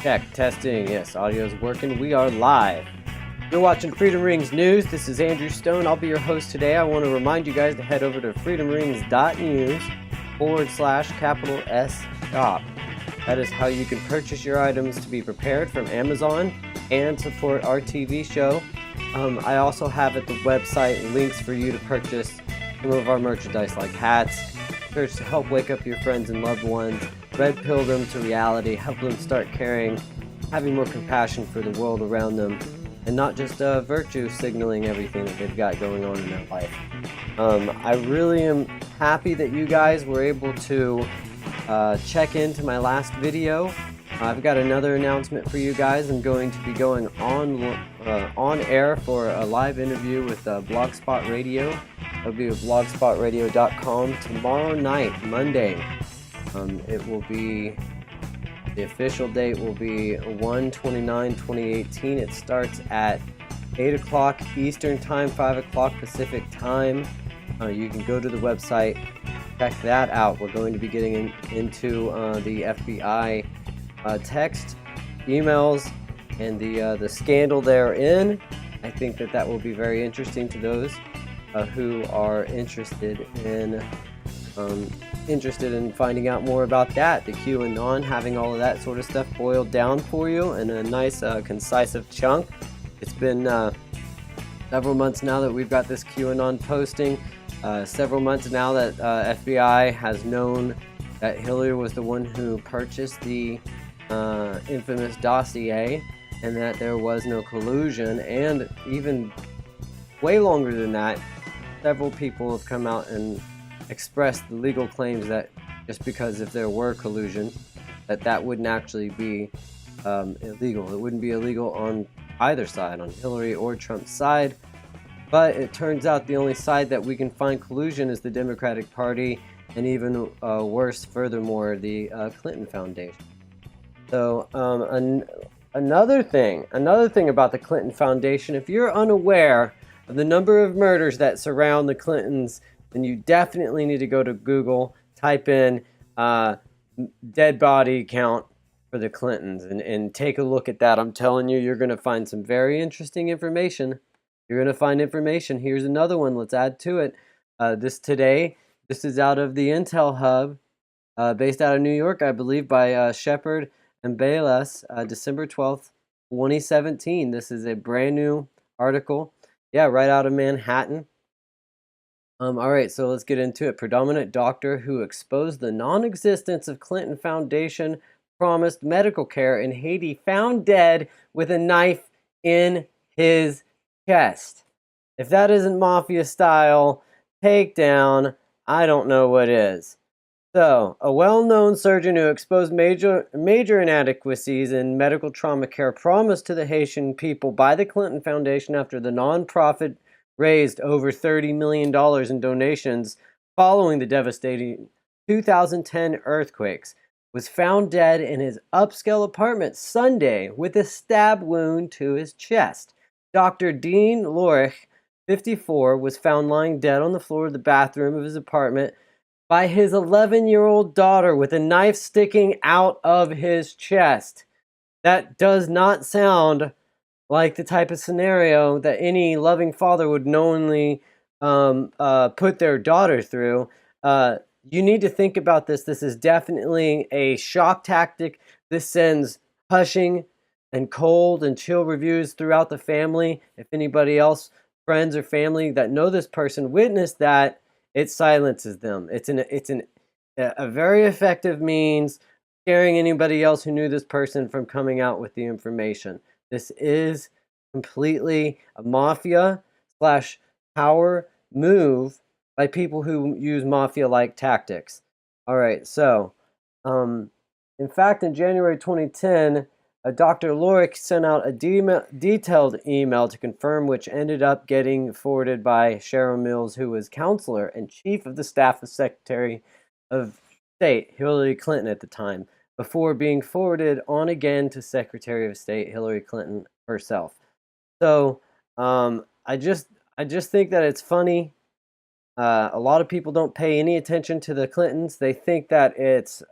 Check, testing. Yes, audio is working. We are live. You're watching Freedom Rings News. This is Andrew Stone. I'll be your host today. I want to remind you guys to head over to FreedomRings.News /S shop. That is how you can purchase your items to be prepared from Amazon and support our TV show. I also have at the website links for you to purchase some of our merchandise like hats, shirts to help wake up your friends and loved ones, Red Pill them to reality, help them start caring, having more compassion for the world around them, and not just virtue signaling everything that they've got going on in their life. I really am happy that you guys were able to check into my last video. I've got another announcement for you guys. I'm going to be going on air for a live interview with Blogspot Radio. It'll be with blogspotradio.com tomorrow night, Monday. It will be, the official date will be 1/29/2018. It starts at 8 o'clock Eastern Time, 5 o'clock Pacific Time. You can go to the website, check that out. We're going to be getting into the FBI text, emails, and the scandal therein. I think that will be very interesting to those who are interested in finding out more about that. The QAnon, having all of that sort of stuff boiled down for you in a nice, concise chunk. It's been several months now that we've got this QAnon posting. Several months now that FBI has known that Hillary was the one who purchased the infamous dossier, and that there was no collusion. And even way longer than that, several people have come out and expressed the legal claims that just because if there were collusion, that wouldn't actually be illegal. It wouldn't be illegal on either side, on Hillary or Trump's side. But it turns out the only side that we can find collusion is the Democratic Party, and even worse, furthermore, the Clinton Foundation. So another thing about the Clinton Foundation, if you're unaware of the number of murders that surround the Clintons, then you definitely need to go to Google, type in dead body count for the Clintons, and take a look at that. I'm telling you, you're going to find some very interesting information. You're going to find information. Here's another one. Let's add to it. This is out of the Intel Hub, based out of New York, I believe, by Shepard and Bayless, December 12th, 2017. This is a brand new article. Yeah, right out of Manhattan. All right, so let's get into it. Predominant doctor who exposed the non-existence of Clinton Foundation promised medical care in Haiti found dead with a knife in his chest. If that isn't mafia style takedown, I don't know what is. So, a well-known surgeon who exposed major inadequacies in medical trauma care promised to the Haitian people by the Clinton Foundation after the nonprofit raised over $30 million in donations following the devastating 2010 earthquakes, was found dead in his upscale apartment Sunday with a stab wound to his chest. Dr. Dean Lorich, 54, was found lying dead on the floor of the bathroom of his apartment by his 11-year-old daughter with a knife sticking out of his chest. That does not sound like the type of scenario that any loving father would knowingly put their daughter through. You need to think about this. This is definitely a shock tactic. This sends hushing and cold and chill reviews throughout the family. If anybody else, friends or family that know this person, witness that, it silences them. It's a very effective means scaring anybody else who knew this person from coming out with the information. This is completely a mafia / power move by people who use mafia-like tactics. All right, so in fact, in January 2010, Dr. Lorich sent out a detailed email to confirm, which ended up getting forwarded by Cheryl Mills, who was counselor and chief of the staff of Secretary of State Hillary Clinton at the time, before being forwarded on again to Secretary of State Hillary Clinton herself. So I just think that it's funny. A lot of people don't pay any attention to the Clintons. They think that it's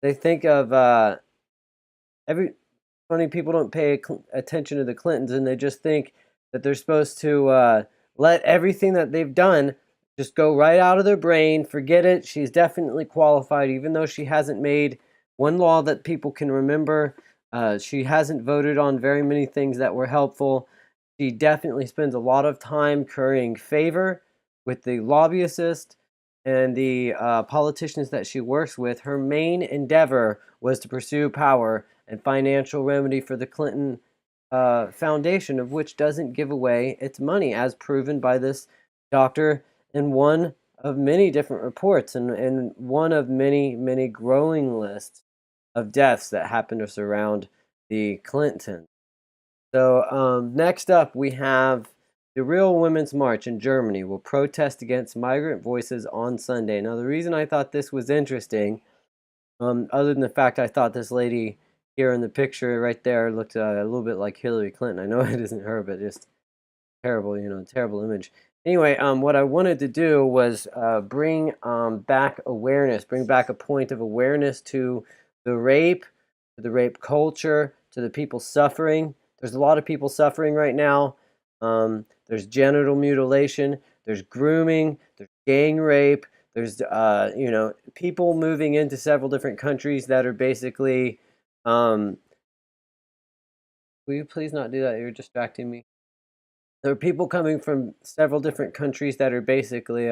They think of every funny people don't pay attention to the Clintons, and they just think that they're supposed to let everything that they've done just go right out of their brain. Forget it. She's definitely qualified, even though she hasn't made one law that people can remember. She hasn't voted on very many things that were helpful. She definitely spends a lot of time currying favor with the lobbyists and the politicians that she works with. Her main endeavor was to pursue power and financial remedy for the Clinton Foundation, of which doesn't give away its money, as proven by this doctor in one of many different reports and one of many, many growing lists of deaths that happen to surround the Clintons. So next up, we have the Real Women's March in Germany will protest against migrant voices on Sunday. Now, the reason I thought this was interesting, other than the fact I thought this lady here in the picture right there looked a little bit like Hillary Clinton. I know it isn't her, but just terrible, terrible image. Anyway, what I wanted to do was bring back awareness, bring back a point of awareness to the rape culture, to the people suffering. There's a lot of people suffering right now. There's genital mutilation, there's grooming, there's gang rape, there's people moving into several different countries that are basically. Will you please not do that? You're distracting me. There are people coming from several different countries that are basically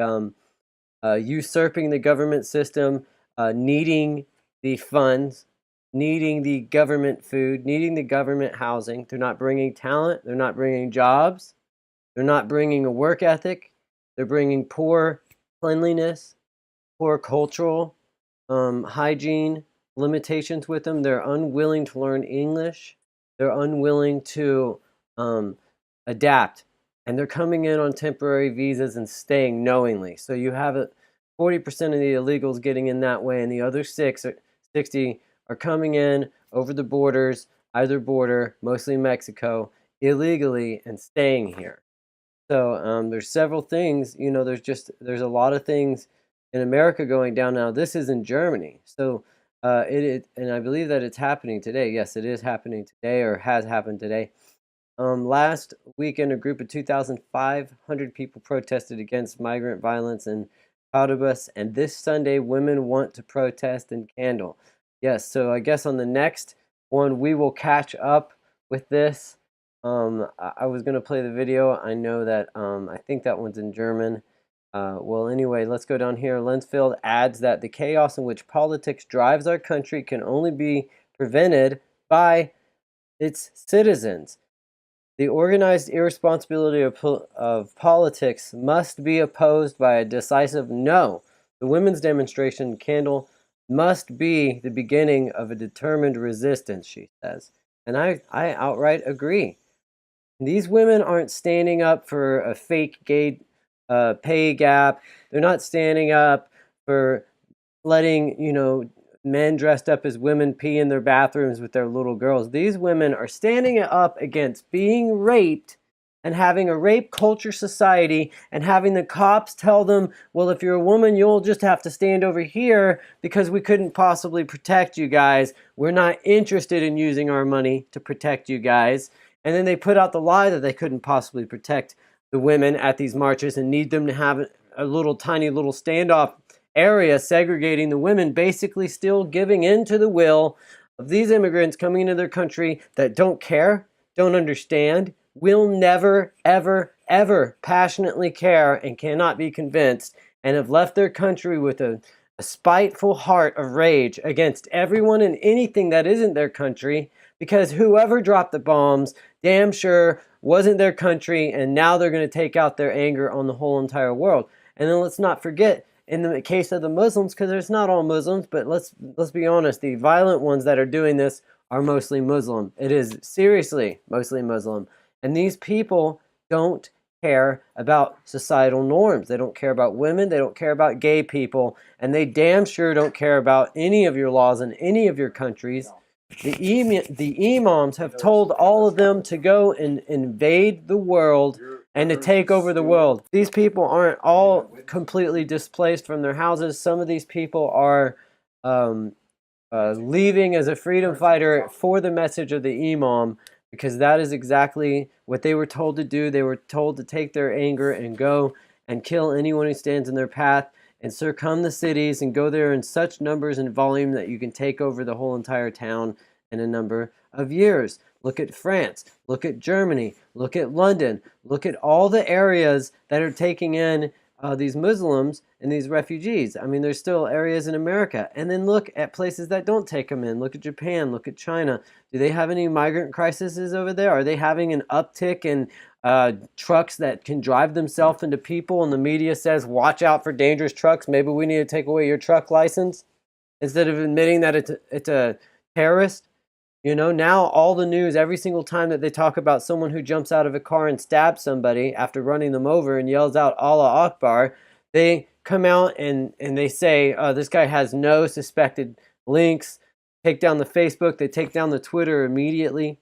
usurping the government system, needing the funds, needing the government food, needing the government housing. They're not bringing talent. They're not bringing jobs. They're not bringing a work ethic. They're bringing poor cleanliness, poor cultural hygiene limitations with them. They're unwilling to learn English. They're unwilling to adapt, and they're coming in on temporary visas and staying knowingly. So you have 40% of the illegals getting in that way, and the other 60 are coming in over the borders, either border, mostly Mexico, illegally and staying here. So there's several things, there's a lot of things in America going down now. This is in Germany. So and I believe that it's happening today. Yes, it is happening today, or has happened today. Last weekend, a group of 2,500 people protested against migrant violence in Cottbus, and this Sunday, women want to protest in Candle. Yes, so I guess on the next one, we will catch up with this. I was going to play the video. I know that I think that one's in German. Well, anyway, let's go down here. Lensfield adds that the chaos in which politics drives our country can only be prevented by its citizens. The organized irresponsibility of politics must be opposed by a decisive no. The women's demonstration candle must be the beginning of a determined resistance, she says. And I outright agree. These women aren't standing up for a fake gay pay gap. They're not standing up for letting, men dressed up as women pee in their bathrooms with their little girls. These women are standing up against being raped and having a rape culture society and having the cops tell them, well, if you're a woman, you'll just have to stand over here because we couldn't possibly protect you guys. We're not interested in using our money to protect you guys. And then they put out the lie that they couldn't possibly protect the women at these marches and need them to have a little tiny little standoff area segregating the women, basically still giving in to the will of these immigrants coming into their country that don't care, don't understand, will never, ever, ever passionately care and cannot be convinced, and have left their country with a spiteful heart of rage against everyone and anything that isn't their country, because whoever dropped the bombs damn sure wasn't their country, and now they're going to take out their anger on the whole entire world. And then let's not forget, in the case of the Muslims, because it's not all Muslims, but let's be honest, the violent ones that are doing this are mostly Muslim. It is seriously mostly Muslim. And these people don't care about societal norms. They don't care about women. They don't care about gay people. And they damn sure don't care about any of your laws in any of your countries. The imams have told all of them to go and invade the world and to take over the world. These people aren't all completely displaced from their houses. Some of these people are leaving as a freedom fighter for the message of the imam, because that is exactly what they were told to do. They were told to take their anger and go and kill anyone who stands in their path and circum the cities and go there in such numbers and volume that you can take over the whole entire town in a number of years. Look at France, look at Germany, look at London, look at all the areas that are taking in these Muslims and these refugees. I mean, there's still areas in America. And then look at places that don't take them in. Look at Japan, look at China. Do they have any migrant crises over there? Are they having an uptick in trucks that can drive themselves into people, and the media says, watch out for dangerous trucks, maybe we need to take away your truck license, instead of admitting that it's a terrorist? You know, now all the news, every single time that they talk about someone who jumps out of a car and stabs somebody after running them over and yells out Allah Akbar, they come out and they say, this guy has no suspected links, take down the Facebook, they take down the Twitter immediately.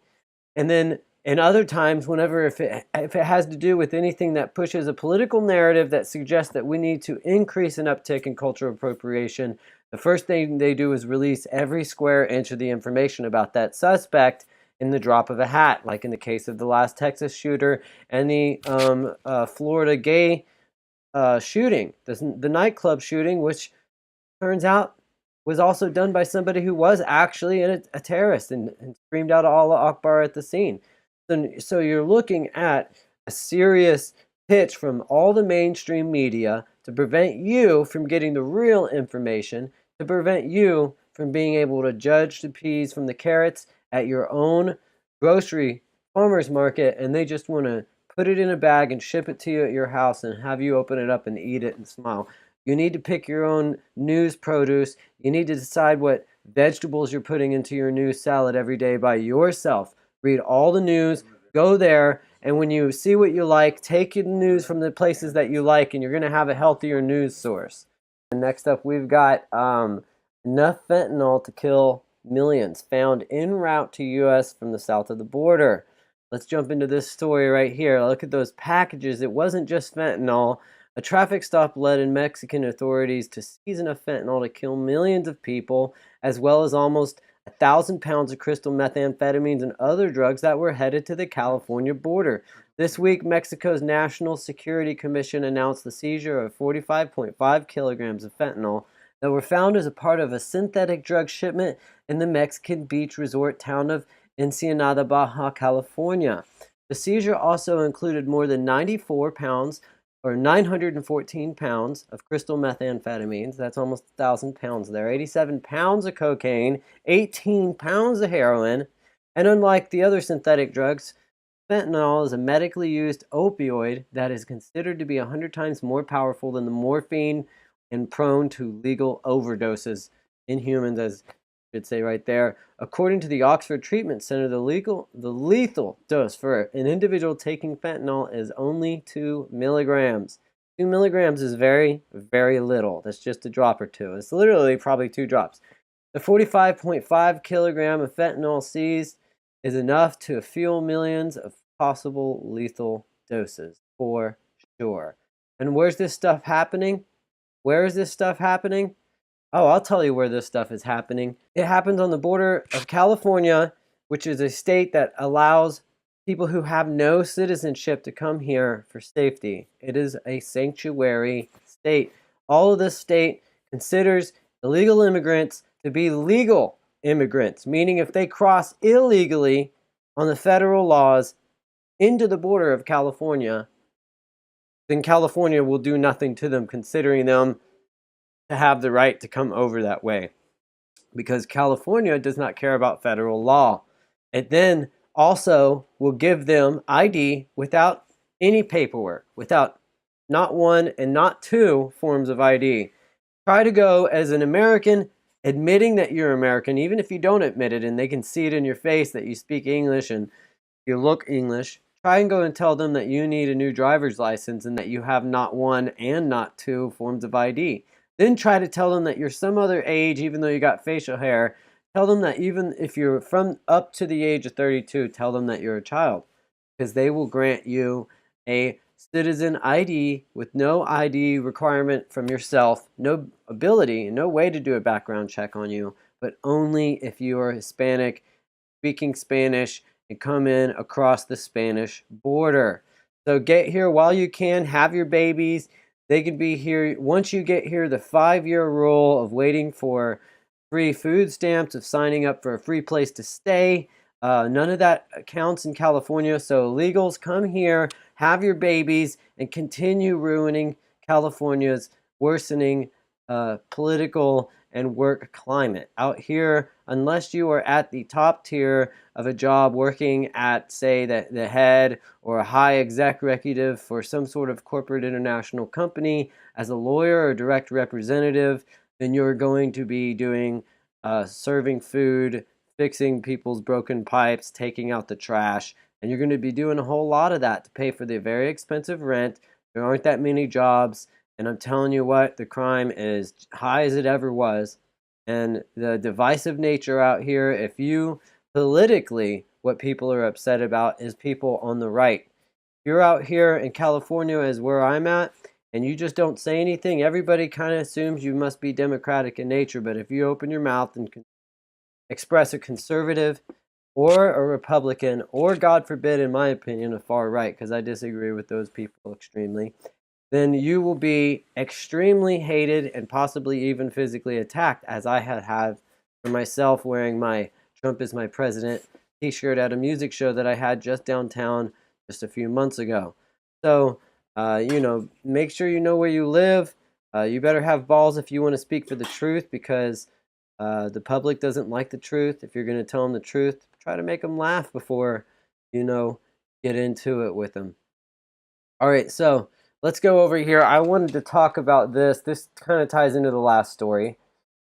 And then in other times, whenever if it has to do with anything that pushes a political narrative that suggests that we need to increase an uptick in cultural appropriation, the first thing they do is release every square inch of the information about that suspect in the drop of a hat, like in the case of the last Texas shooter and the Florida gay shooting, the nightclub shooting, which turns out was also done by somebody who was actually a terrorist and screamed out Allah Akbar at the scene. So you're looking at a serious pitch from all the mainstream media to prevent you from getting the real information, to prevent you from being able to judge the peas from the carrots at your own grocery farmer's market, and they just want to put it in a bag and ship it to you at your house and have you open it up and eat it and smile. You need to pick your own news produce. You need to decide what vegetables you're putting into your news salad every day by yourself. Read all the news, go there, and when you see what you like, take your news from the places that you like, and you're going to have a healthier news source. And next up, we've got enough fentanyl to kill millions, found en route to U.S. from the south of the border. Let's jump into this story right here. Look at those packages. It wasn't just fentanyl. A traffic stop led in Mexican authorities to seize enough fentanyl to kill millions of people, as well as almost 1,000 pounds of crystal methamphetamines and other drugs that were headed to the California border. This week, Mexico's National Security Commission announced the seizure of 45.5 kilograms of fentanyl that were found as a part of a synthetic drug shipment in the Mexican beach resort town of Ensenada, Baja California. The seizure also included more than 94 pounds or 914 pounds of crystal methamphetamines. That's almost 1,000 pounds there. 87 pounds of cocaine, 18 pounds of heroin. And unlike the other synthetic drugs, fentanyl is a medically used opioid that is considered to be 100 times more powerful than the morphine and prone to legal overdoses in humans, as I should say right there. According to the Oxford Treatment Center, the lethal dose for an individual taking fentanyl is only 2 milligrams. 2 milligrams is very, very little. That's just a drop or two. It's literally probably 2 drops. The 45.5 kilogram of fentanyl seized is enough to fuel millions of possible lethal doses, for sure. And where's this stuff happening? Where is this stuff happening? Oh, I'll tell you where this stuff is happening. It happens on the border of California, which is a state that allows people who have no citizenship to come here for safety. It is a sanctuary state. All of this state considers illegal immigrants to be legal immigrants, meaning if they cross illegally on the federal laws into the border of California, then California will do nothing to them, considering them to have the right to come over that way, because California does not care about federal law. It then also will give them ID without any paperwork, without not one and not two forms of ID. Try to go as an American, admitting that you're American, even if you don't admit it, and they can see it in your face that you speak English and you look English. Try and go and tell them that you need a new driver's license and that you have not one and not two forms of ID. Then try to tell them that you're some other age, even though you got facial hair. Tell them that even if you're from up to the age of 32, tell them that you're a child, because they will grant you a citizen ID with no ID requirement from yourself, no ability, no way to do a background check on you, but only if you are Hispanic, speaking Spanish, and come in across the Spanish border. So get here while you can, have your babies. They can be here. Once you get here, the 5-year rule of waiting for free food stamps, of signing up for a free place to stay, none of that counts in California. So illegals, come here, have your babies, and continue ruining California's worsening political and work climate. Out here, unless you are at the top tier of a job working at, say, the head or a high executive for some sort of corporate international company as a lawyer or direct representative, then you're going to be doing serving food, fixing people's broken pipes, taking out the trash, and you're going to be doing a whole lot of that to pay for the very expensive rent. There aren't that many jobs, and I'm telling you what, the crime is high as it ever was, and the divisive nature out here, if you politically, what people are upset about is people on the right. If you're out here in California, is where I'm at, and you just don't say anything, everybody kind of assumes you must be Democratic in nature. But if you open your mouth and express a conservative or a Republican, or God forbid, in my opinion, a far right, because I disagree with those people extremely, then you will be extremely hated and possibly even physically attacked, as I had for myself wearing my Trump is my president t-shirt at a music show that I had just downtown just a few months ago. So, make sure you know where you live. You better have balls if you want to speak for the truth, because the public doesn't like the truth. If you're going to tell them the truth, try to make them laugh before, get into it with them. All right, so let's go over here. I wanted to talk about this. This kind of ties into the last story,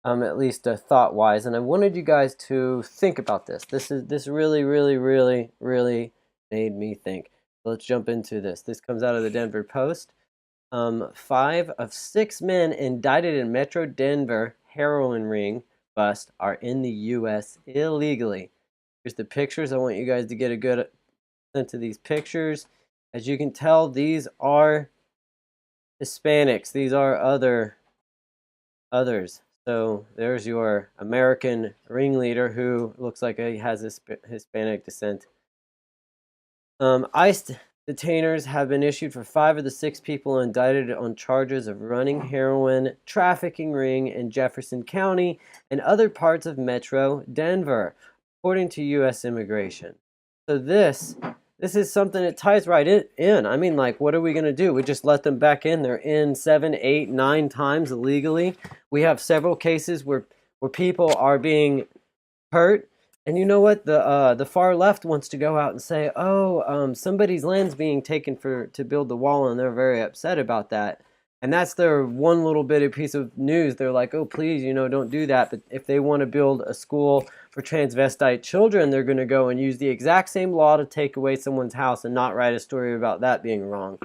at least thought-wise, and I wanted you guys to think about this. This really, really, really, really made me think. So let's jump into this. This comes out of the Denver Post. 5 of 6 men indicted in Metro Denver heroin ring bust are in the U.S. illegally. Here's the pictures. I want you guys to get a good sense of these pictures. As you can tell, these are Hispanics. These are others. So there's your American ringleader, who looks like he has Hispanic descent. ICE detainers have been issued for 5 of the 6 people indicted on charges of running heroin trafficking ring in Jefferson County and other parts of Metro Denver, according to U.S. Immigration. So this is something that ties right in. I mean, like, what are we going to do? We just let them back in? They're in 7, 8, 9 times illegally. We have several cases where people are being hurt. And you know what? The far left wants to go out and say, somebody's land's being taken to build the wall, and they're very upset about that. And that's their one little bit of piece of news. They're like, oh, please, don't do that. But if they want to build a school for transvestite children, they're going to go and use the exact same law to take away someone's house and not write a story about that being wrong.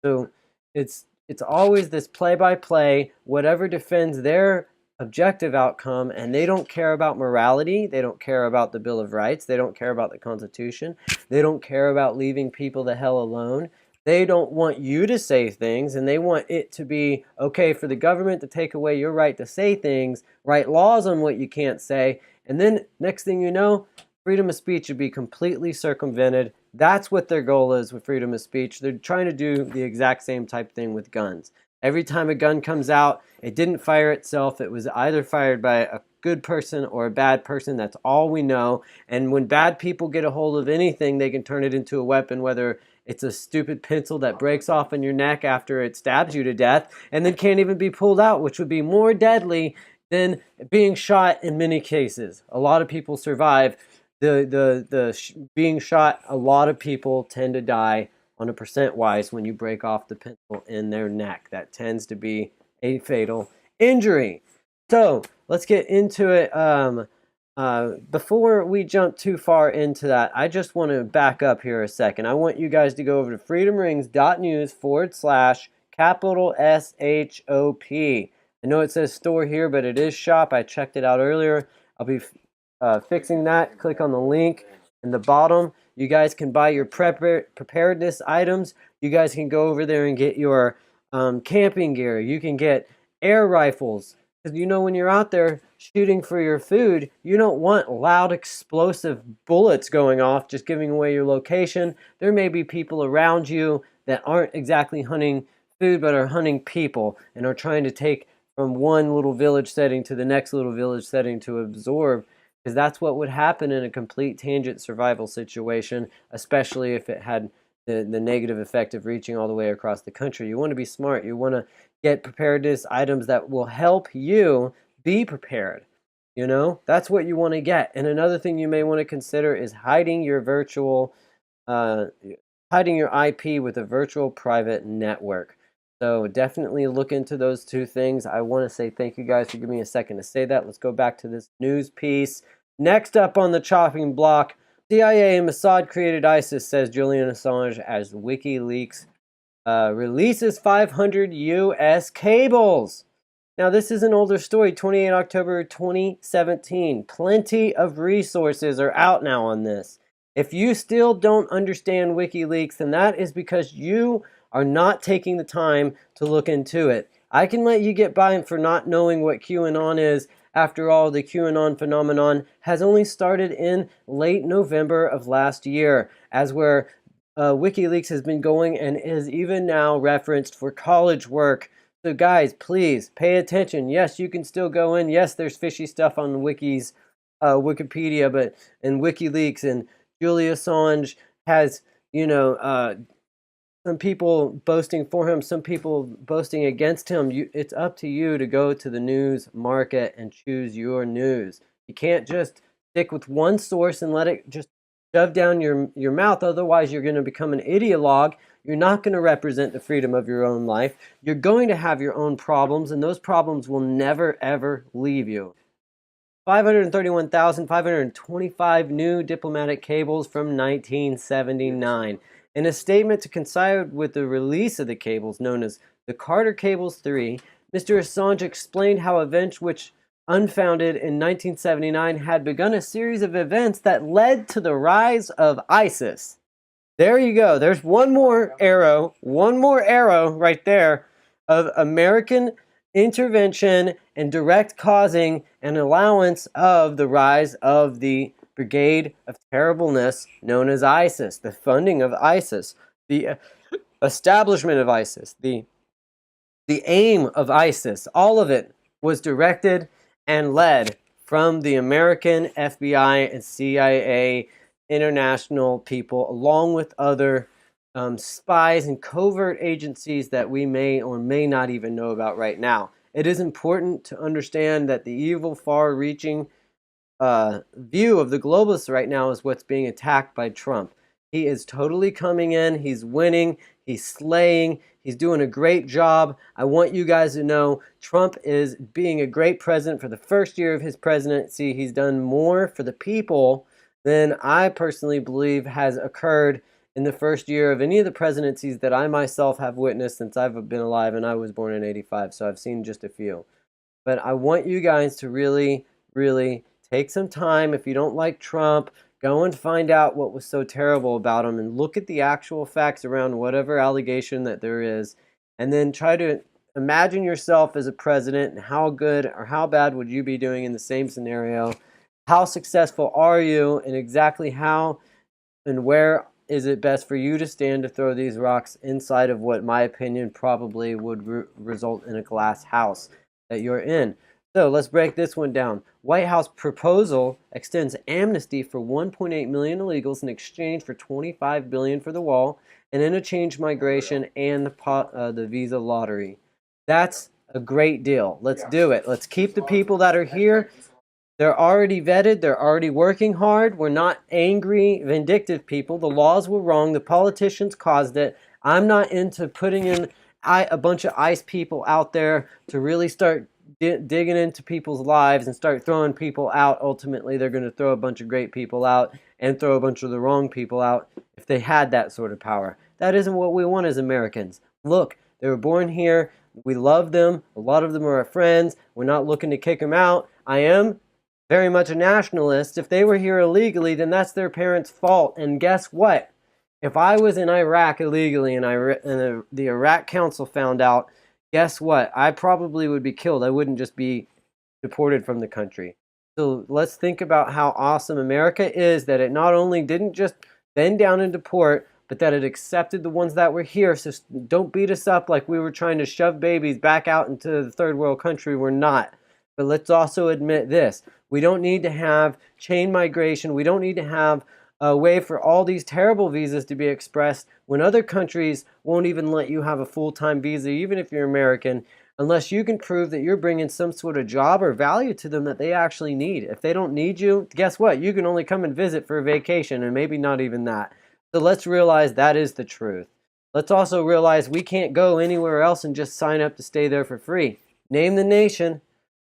So it's always this play-by-play, whatever defends their objective outcome, and they don't care about morality. They don't care about the Bill of Rights. They don't care about the Constitution. They don't care about leaving people the hell alone. They don't want you to say things, and they want it to be okay for the government to take away your right to say things, write laws on what you can't say, and then next thing you know, freedom of speech would be completely circumvented. That's what their goal is with freedom of speech. They're trying to do the exact same type thing with guns. Every time a gun comes out, it didn't fire itself. It was either fired by a good person or a bad person. That's all we know. And when bad people get a hold of anything, they can turn it into a weapon, whether it's a stupid pencil that breaks off in your neck after it stabs you to death and then can't even be pulled out, which would be more deadly than being shot in many cases. A lot of people survive being shot. A lot of people tend to die on a percent-wise when you break off the pencil in their neck. That tends to be a fatal injury. So let's get into it. Before we jump too far into that, I just want to back up here a second. I want you guys to go over to FreedomRings.News /SHOP. I know it says store here, but it is shop. I checked it out earlier. I'll be fixing that. Click on the link in the bottom. You guys can buy your preparedness items. You guys can go over there and get your camping gear. You can get air rifles. Because when you're out there shooting for your food, you don't want loud explosive bullets going off, just giving away your location. There may be people around you that aren't exactly hunting food, but are hunting people and are trying to take from one little village setting to the next little village setting to absorb, because that's what would happen in a complete tangent survival situation, especially if it had the negative effect of reaching all the way across the country. You want to be smart. You want to get preparedness items that will help you be prepared. That's what you want to get. And another thing you may want to consider is hiding your IP with a virtual private network. So definitely look into those two things. I want to say thank you guys for giving me a second to say that. Let's go back to this news piece. Next up on the chopping block, CIA and Mossad created ISIS, says Julian Assange, as WikiLeaks releases 500 U.S. cables. Now, this is an older story, 28 October 2017. Plenty of resources are out now on this. If you still don't understand WikiLeaks, then that is because you are not taking the time to look into it. I can let you get by for not knowing what QAnon is. After all, the QAnon phenomenon has only started in late November of last year, as where WikiLeaks has been going and is even now referenced for college work. So guys, please pay attention. Yes, you can still go in. Yes, there's fishy stuff on Wikipedia, but in WikiLeaks, and Julian Assange has, some people boasting for him, some people boasting against him. It's up to you to go to the news market and choose your news. You can't just stick with one source and let it just shove down your mouth. Otherwise, you're going to become an ideologue. You're not going to represent the freedom of your own life. You're going to have your own problems, and those problems will never, ever leave you. 531,525 new diplomatic cables from 1979. In a statement to coincide with the release of the cables, known as the Carter Cables 3, Mr. Assange explained how events which, unfounded in 1979, had begun a series of events that led to the rise of ISIS. There you go. There's one more arrow right there of American intervention and direct causing and allowance of the rise of the Brigade of Terribleness known as ISIS, the funding of ISIS, the establishment of ISIS, the aim of ISIS. All of it was directed and led from the American FBI and CIA international people, along with other spies and covert agencies that we may or may not even know about right now. It is important to understand that the evil, far-reaching view of the globalists right now is what's being attacked by Trump. He is totally coming in. He's winning. He's slaying. He's doing a great job. I want you guys to know Trump is being a great president. For the first year of his presidency, he's done more for the people than I personally believe has occurred in the first year of any of the presidencies that I myself have witnessed since I've been alive, and I was born in '85, so I've seen just a few. But I want you guys to really, really take some time. If you don't like Trump, go and find out what was so terrible about him and look at the actual facts around whatever allegation that there is, and then try to imagine yourself as a president and how good or how bad would you be doing in the same scenario. How successful are you, and exactly how and where is it best for you to stand to throw these rocks inside of what, in my opinion, probably would result in a glass house that you're in. So let's break this one down. White House proposal extends amnesty for 1.8 million illegals in exchange for $25 billion for the wall and interchange migration and the visa lottery. That's a great deal. Let's do it. Let's keep the people that are here. They're already vetted. They're already working hard. We're not angry, vindictive people. The laws were wrong. The politicians caused it. I'm not into putting in a bunch of ICE people out there to really start digging into people's lives and start throwing people out. Ultimately, they're going to throw a bunch of great people out and throw a bunch of the wrong people out if they had that sort of power. That isn't what we want as Americans. Look, they were born here. We love them. A lot of them are our friends. We're not looking to kick them out. I am very much a nationalist. If they were here illegally, then that's their parents' fault. And guess what? If I was in Iraq illegally and the Iraq Council found out, guess what? I probably would be killed. I wouldn't just be deported from the country. So let's think about how awesome America is, that it not only didn't just bend down and deport, but that it accepted the ones that were here. So don't beat us up like we were trying to shove babies back out into the third world country. We're not. But let's also admit this. We don't need to have chain migration. We don't need to have a way for all these terrible visas to be expressed when other countries won't even let you have a full-time visa, even if you're American, unless you can prove that you're bringing some sort of job or value to them that they actually need. If they don't need you, guess what? You can only come and visit for a vacation, and maybe not even that. So let's realize that is the truth. Let's also realize we can't go anywhere else and just sign up to stay there for free. Name the nation,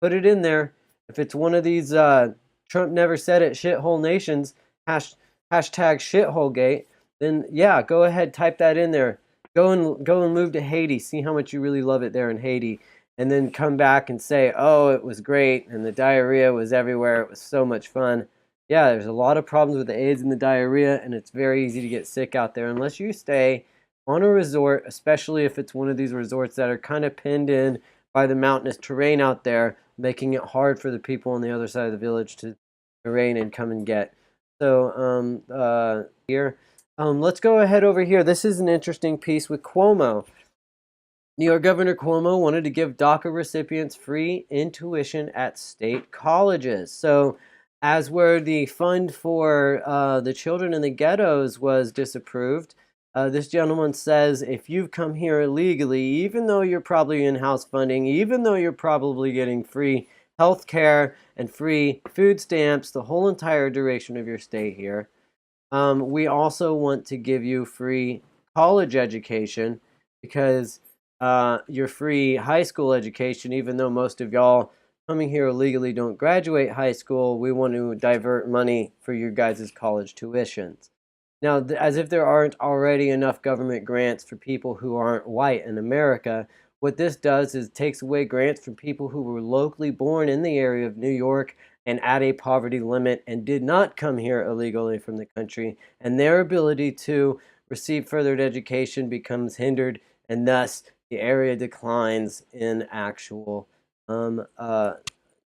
put it in there. If it's one of these Trump never said it shithole nations, hashtag shitholegate, then yeah, go ahead, type that in there. Go and move to Haiti. See how much you really love it there in Haiti. And then come back and say, oh, it was great and the diarrhea was everywhere. It was so much fun. Yeah, there's a lot of problems with the AIDS and the diarrhea, and it's very easy to get sick out there unless you stay on a resort, especially if it's one of these resorts that are kind of pinned in by the mountainous terrain out there, making it hard for the people on the other side of the village to rain and come and get. So here, let's go ahead over here. This is an interesting piece with Cuomo. New York Governor Cuomo wanted to give DACA recipients free tuition at state colleges. So as where the fund for the children in the ghettos was disapproved, this gentleman says if you've come here illegally, even though you're probably in-house funding, even though you're probably getting free health care and free food stamps the whole entire duration of your stay here, we also want to give you free college education because your free high school education, even though most of y'all coming here illegally don't graduate high school, we want to divert money for your guys' college tuitions. Now, as if there aren't already enough government grants for people who aren't white in America, what this does is takes away grants from people who were locally born in the area of New York and at a poverty limit and did not come here illegally from the country, and their ability to receive further education becomes hindered, and thus the area declines in actual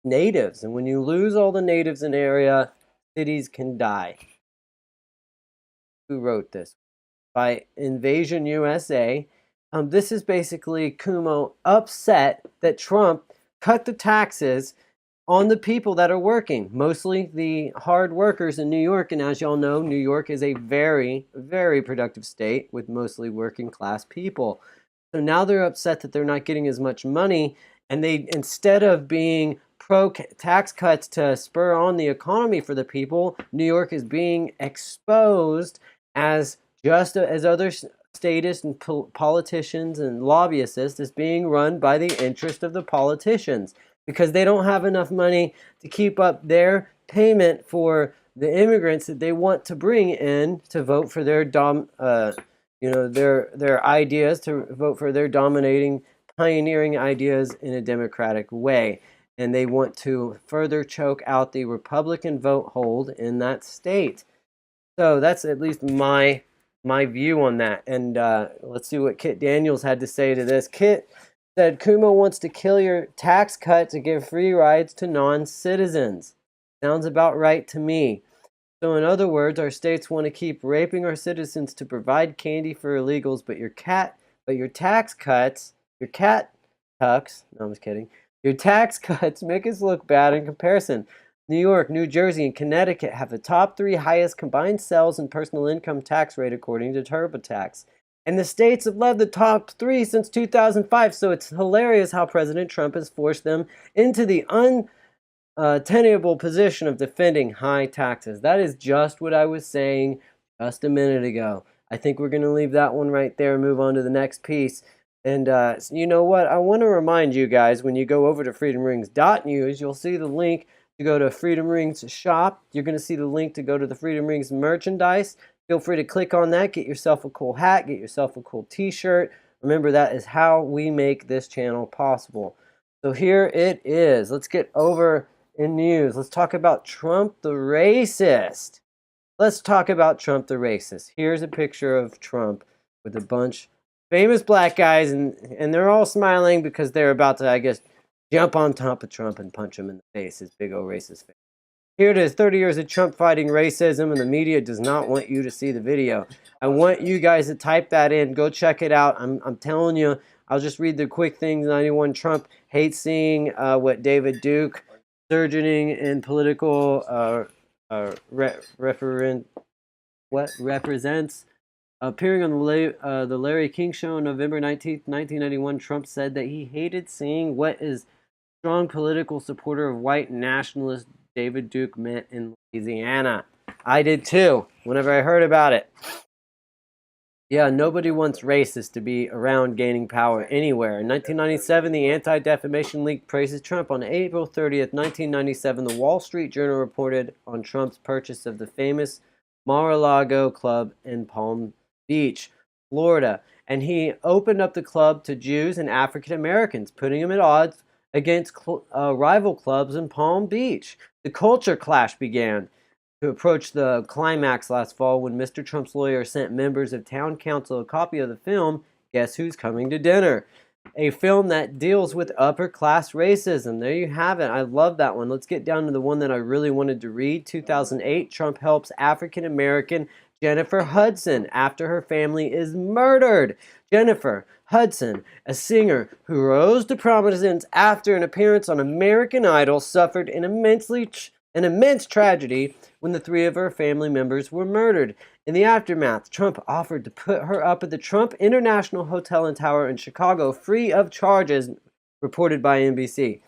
natives. And when you lose all the natives in an area, cities can die. Who wrote this? By Invasion USA. This is basically Kuhmo upset that Trump cut the taxes on the people that are working, mostly the hard workers in New York. And as y'all know, New York is a very, very productive state with mostly working class people. So now they're upset that they're not getting as much money, and they, instead of being pro tax cuts to spur on the economy for the people, New York is being exposed as just as other statists and politicians and lobbyists is being run by the interest of the politicians, because they don't have enough money to keep up their payment for the immigrants that they want to bring in to vote for their their ideas, to vote for their dominating, pioneering ideas in a democratic way. And they want to further choke out the Republican vote hold in that state. So that's at least my view on that. And let's see what Kit Daniels had to say to this. Kit said, Kuhmo wants to kill your tax cut to give free rides to non-citizens. Sounds about right to me. So in other words, our states want to keep raping our citizens to provide candy for illegals, but your tax cuts, your cat tucks, no, I'm just kidding. Your tax cuts make us look bad in comparison. New York, New Jersey, and Connecticut have the top 3 highest combined sales and personal income tax rate according to TurboTax. And the states have led the top 3 since 2005, so it's hilarious how President Trump has forced them into the untenable position of defending high taxes. That is just what I was saying just a minute ago. I think we're going to leave that one right there and move on to the next piece. And you know what? I want to remind you guys, when you go over to FreedomRings.News, you'll see the link to go to Freedom Rings shop. You're going to see the link to go to the Freedom Rings merchandise. Feel free to click on that, get yourself a cool hat, get yourself a cool t-shirt. Remember, that is how we make this channel possible. So here it is. Let's get over in news. Let's talk about Trump the racist. Let's talk about Trump the racist. Here's a picture of Trump with a bunch of famous black guys, and they're all smiling because they're about to, I guess, jump on top of Trump and punch him in the face, his big old racist face. Here it is, 30 years of Trump fighting racism, and the media does not want you to see the video. I want you guys to type that in. Go check it out. I'm telling you, I'll just read the quick things. 91, Trump hates seeing what David Duke, surgeoning in political represents. Appearing on the Larry King Show on November 19th, 1991, Trump said that he hated seeing what his strong political supporter of white nationalist David Duke met in Louisiana. I did too, whenever I heard about it. Yeah, nobody wants racists to be around gaining power anywhere. In 1997, the Anti-Defamation League praises Trump. On April 30th, 1997, the Wall Street Journal reported on Trump's purchase of the famous Mar-a-Lago Club in Palm Beach, Florida. And he opened up the club to Jews and African Americans, putting them at odds against rival clubs in Palm Beach. The culture clash began to approach the climax last fall when Mr. Trump's lawyer sent members of town council a copy of the film, Guess Who's Coming to Dinner? A film that deals with upper class racism. There you have it. I love that one. Let's get down to the one that I really wanted to read. 2008, Trump helps African American Jennifer Hudson after her family is murdered. Jennifer Hudson, a singer who rose to prominence after an appearance on American Idol, suffered an immense tragedy when the three of her family members were murdered. In the aftermath, Trump offered to put her up at the Trump International Hotel and Tower in Chicago free of charges, reported by NBC.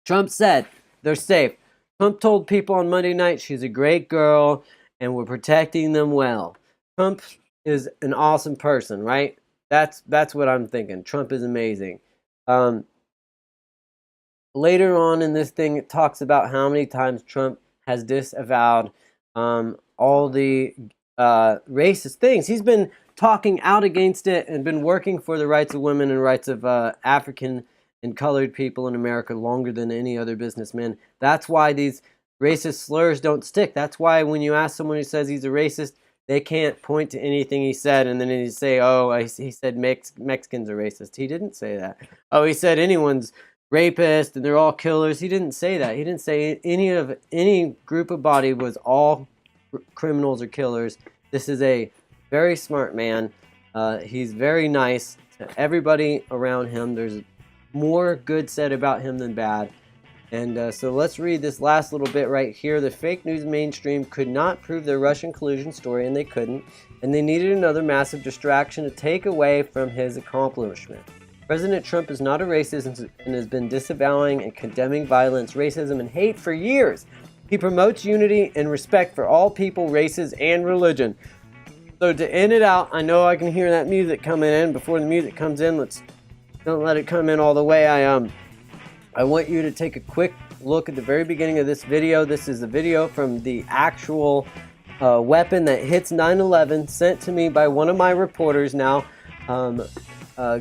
Trump said they're safe. Trump told people on Monday night she's a great girl and we're protecting them well. Trump is an awesome person, right? That's what I'm thinking. Trump is amazing. Later on in this thing, it talks about how many times Trump has disavowed all the racist things. He's been talking out against it and been working for the rights of women and rights of African and colored people in America longer than any other businessman. That's why these racist slurs don't stick. That's why when you ask someone who says he's a racist, they can't point to anything he said and then he say, oh, he said Mexicans are racist. He didn't say that. Oh, he said anyone's rapist and they're all killers. He didn't say that. He didn't say any group of body was all criminals or killers. This is a very smart man. He's very nice to everybody around him. There's more good said about him than bad. And so let's read this last little bit right here. The fake news mainstream could not prove their Russian collusion story, and they couldn't. And they needed another massive distraction to take away from his accomplishment. President Trump is not a racist and has been disavowing and condemning violence, racism, and hate for years. He promotes unity and respect for all people, races, and religion. So to end it out, I know I can hear that music coming in. Before the music comes in, don't let it come in all the way. I want you to take a quick look at the very beginning of this video. This is a video from the actual weapon that hits 9/11, sent to me by one of my reporters now,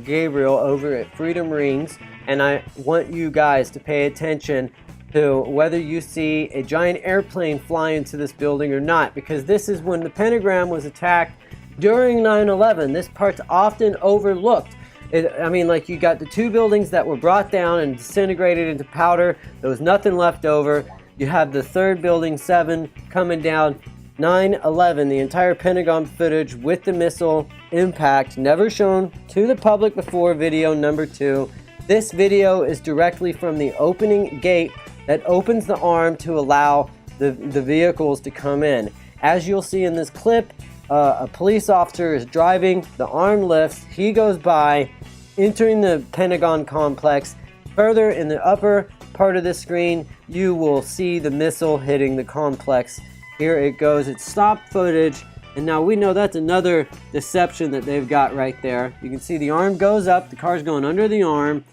Gabriel over at Freedom Rings. And I want you guys to pay attention to whether you see a giant airplane fly into this building or not, because this is when the Pentagon was attacked during 9/11. This part's often overlooked. You got the two buildings that were brought down and disintegrated into powder. There was nothing left over. You have the third building, 7, coming down. 9/11, the entire Pentagon footage with the missile impact, never shown to the public before, video number 2. This video is directly from the opening gate that opens the arm to allow the vehicles to come in. As you'll see in this clip, a police officer is driving, the arm lifts, he goes by, entering the Pentagon complex. Further in the upper part of the screen, you will see the missile hitting the complex. Here it goes, it's stop footage, and now we know that's another deception that they've got right there. You can see the arm goes up, the car's going under the arm,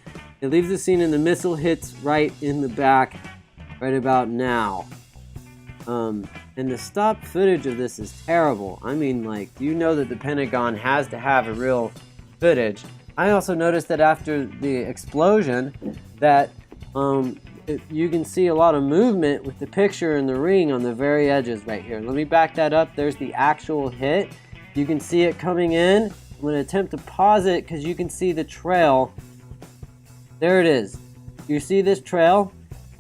it leaves the scene and the missile hits right in the back, right about now. And the stop footage of this is terrible. You know that the Pentagon has to have a real footage. I also noticed that after the explosion that you can see a lot of movement with the picture and the ring on the very edges right here. Let me back that up. There's the actual hit. You can see it coming in. I'm going to attempt to pause it because you can see the trail. There it is. You see this trail?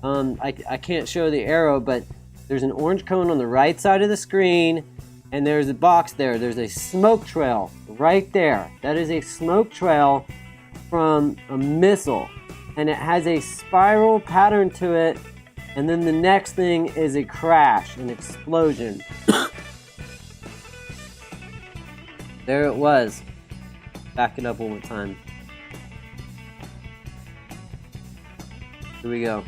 I can't show the arrow, but there's an orange cone on the right side of the screen, and there's a box there. There's a smoke trail right there. That is a smoke trail from a missile, and it has a spiral pattern to it, and then the next thing is a crash, an explosion. There it was. Back it up one more time. Here we go.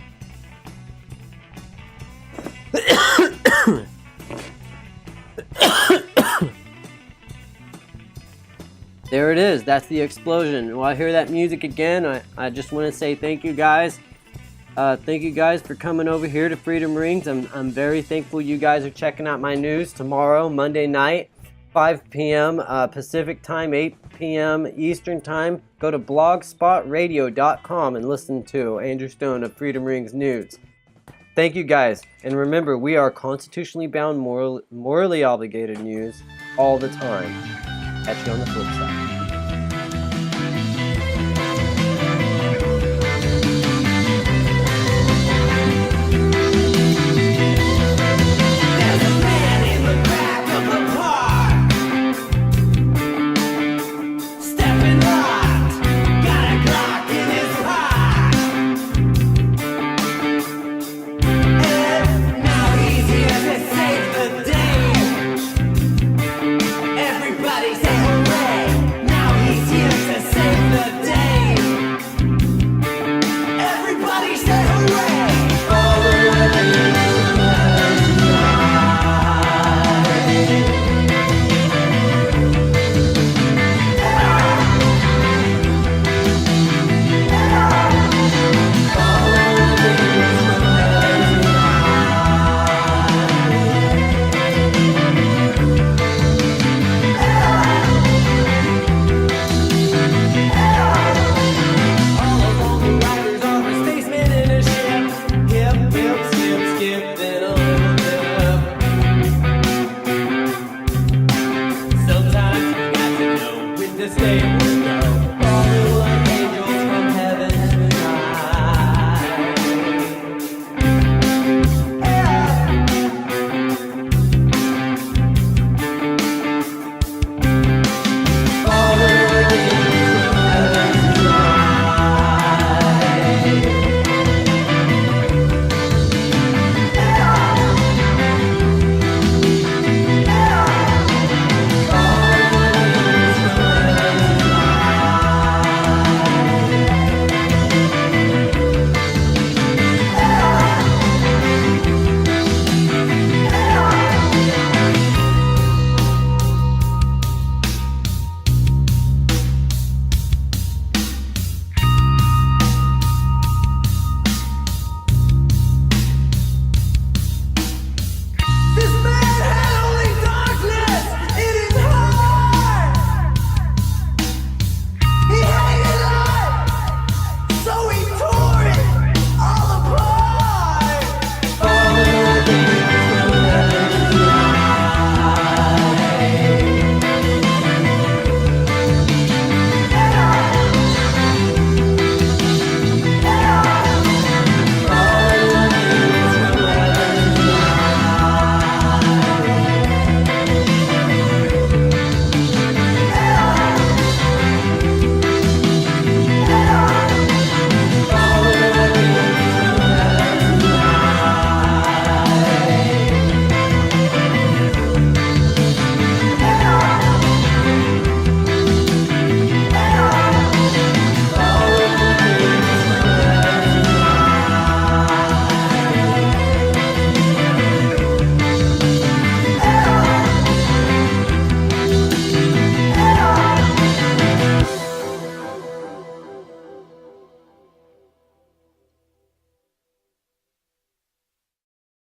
There it is. That's the explosion. When I hear that music again, I just want to say thank you guys. Thank you guys for coming over here to Freedom Rings. I'm very thankful you guys are checking out my news tomorrow, Monday night, 5 p.m. Pacific time, 8 p.m. Eastern time. Go to blogspotradio.com and listen to Andrew Stone of Freedom Rings News. Thank you guys. And remember, we are constitutionally bound, morally obligated news all the time. Catch you on the flip side.